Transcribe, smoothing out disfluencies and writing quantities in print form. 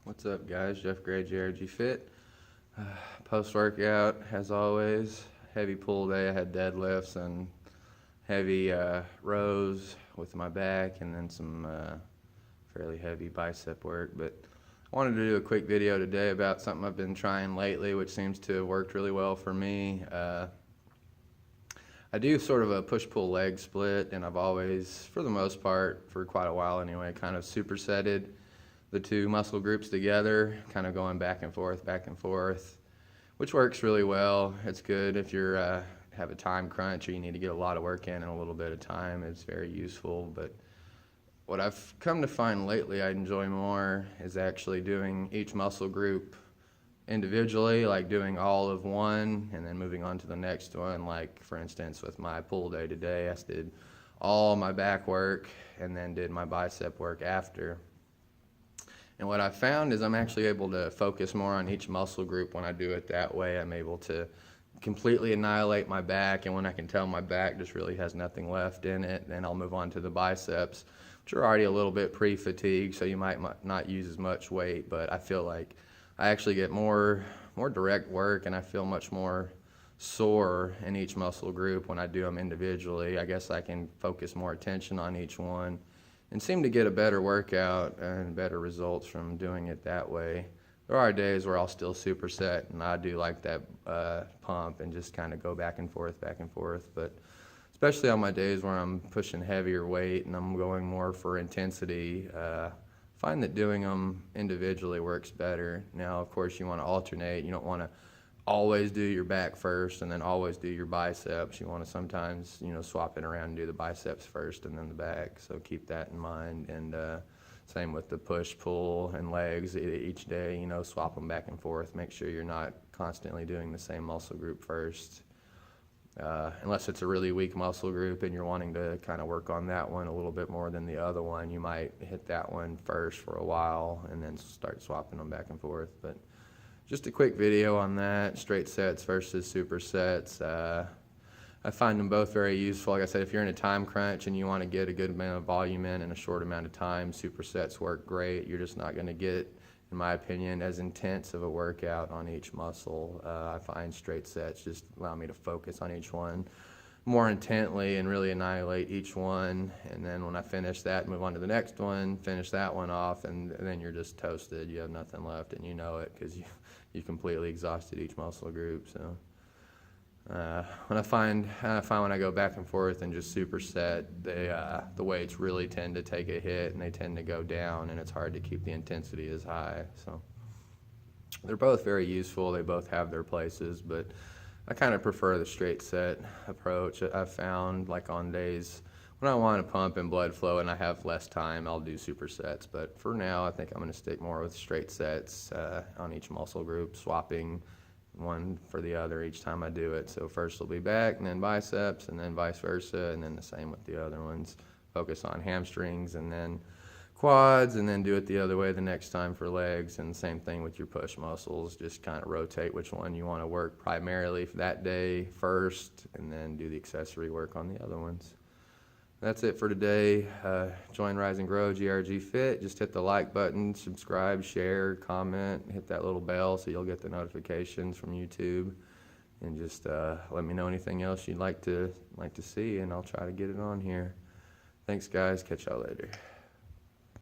What's up, guys? Jeff Gray, JRG Fit. Post-workout, as always, heavy pull day. I had deadlifts and heavy rows with my back, and then some fairly heavy bicep work. But I wanted to do a quick video today about something I've been trying lately, which seems to have worked really well for me. I do sort of a push-pull leg split, and I've always, for the most part, for quite a while anyway, kind of supersetted the two muscle groups together, kind of going back and forth, which works really well. It's good if you're have a time crunch or you need to get a lot of work in a little bit of time. It's very useful. But what I've come to find lately I enjoy more is actually doing each muscle group individually, like doing all of one and then moving on to the next one. Like, for instance, with my pull day today, I did all my back work and then did my bicep work after. And what I found is I'm actually able to focus more on each muscle group when I do it that way. I'm able to completely annihilate my back, and when I can tell my back just really has nothing left in it, then I'll move on to the biceps, which are already a little bit pre-fatigued, so you might not use as much weight, but I feel like I actually get more direct work, and I feel much more sore in each muscle group when I do them individually. I guess I can focus more attention on each one and seem to get a better workout and better results from doing it that way. There are days where I'll still superset, and I do like that pump and just kind of go back and forth, but especially on my days where I'm pushing heavier weight and I'm going more for intensity, find that doing them individually works better. Now, of course, you want to alternate. You don't want to always do your back first and then always do your biceps. You want to sometimes, swap it around and do the biceps first and then the back. So keep that in mind. And same with the push, pull, and legs each day. Swap them back and forth. Make sure you're not constantly doing the same muscle group first. Unless it's a really weak muscle group and you're wanting to kind of work on that one a little bit more than the other one, you might hit that one first for a while and then start swapping them back and forth. But just a quick video on that, straight sets versus supersets. I find them both very useful. Like I said, if you're in a time crunch and you want to get a good amount of volume in a short amount of time, supersets work great. You're just not going to get, in my opinion, as intense of a workout on each muscle. I find straight sets just allow me to focus on each one more intently and really annihilate each one. And then when I finish that, move on to the next one, finish that one off, and then you're just toasted. You have nothing left, and you know it because you completely exhausted each muscle group. So when I find when I go back and forth and just superset, the weights really tend to take a hit and they tend to go down, and it's hard to keep the intensity as high. So they're both very useful. They both have their places, but I kind of prefer the straight set approach. I've found, like, on days when I want to pump and blood flow and I have less time, I'll do supersets. But for now, I think I'm going to stick more with straight sets on each muscle group, swapping one for the other each time I do it. So first will be back, and then biceps, and then vice versa, and then the same with the other ones. Focus on hamstrings and then quads, and then do it the other way the next time for legs, and same thing with your push muscles. Just kind of rotate which one you want to work primarily for that day first, and then do the accessory work on the other ones. That's it for today. Join Rise and Grow GRG Fit. Just hit the like button, subscribe, share, comment, hit that little bell so you'll get the notifications from YouTube, and just let me know anything else you'd like to see, and I'll try to get it on here. Thanks, guys. Catch y'all later.